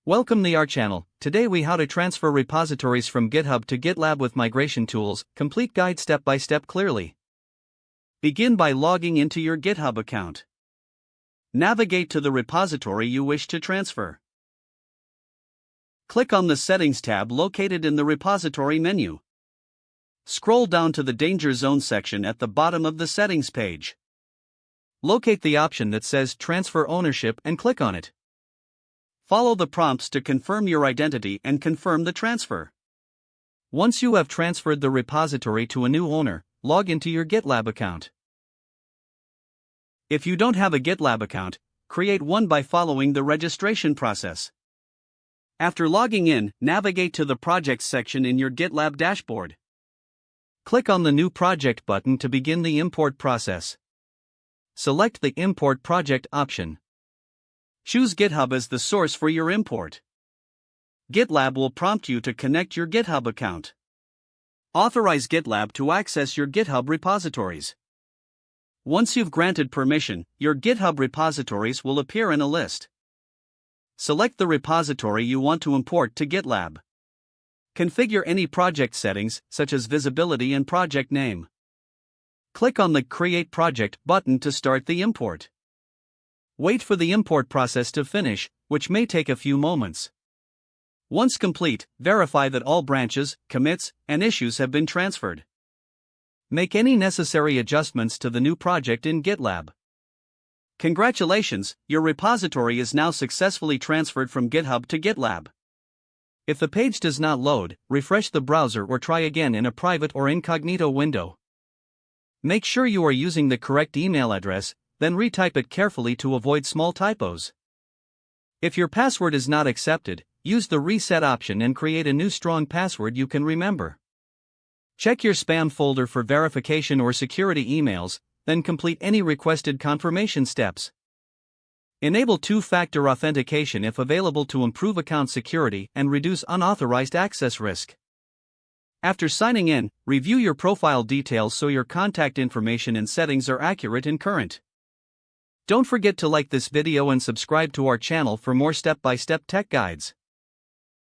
Welcome to our channel. Today we how to transfer repositories from GitHub to GitLab with migration tools. Complete guide step by step clearly. Begin by logging into your GitHub account. Navigate to the repository you wish to transfer. Click on the Settings tab located in the repository menu. Scroll down to the Danger Zone section at the bottom of the settings page. Locate the option that says Transfer Ownership and click on it. Follow the prompts to confirm your identity and confirm the transfer. Once you have transferred the repository to a new owner, log into your GitLab account. If you don't have a GitLab account, create one by following the registration process. After logging in, navigate to the Projects section in your GitLab dashboard. Click on the New Project button to begin the import process. Select the Import Project option. Choose GitHub as the source for your import. GitLab will prompt you to connect your GitHub account. Authorize GitLab to access your GitHub repositories. Once you've granted permission, your GitHub repositories will appear in a list. Select the repository you want to import to GitLab. Configure any project settings, such as visibility and project name. Click on the Create Project button to start the import. Wait for the import process to finish, which may take a few moments. Once complete, verify that all branches, commits, and issues have been transferred. Make any necessary adjustments to the new project in GitLab. Congratulations, your repository is now successfully transferred from GitHub to GitLab. If the page does not load, refresh the browser or try again in a private or incognito window. Make sure you are using the correct email address, then retype it carefully to avoid small typos. If your password is not accepted, use the reset option and create a new strong password you can remember. Check your spam folder for verification or security emails, then complete any requested confirmation steps. Enable two-factor authentication if available to improve account security and reduce unauthorized access risk. After signing in, review your profile details so your contact information and settings are accurate and current. Don't forget to like this video and subscribe to our channel for more step-by-step tech guides.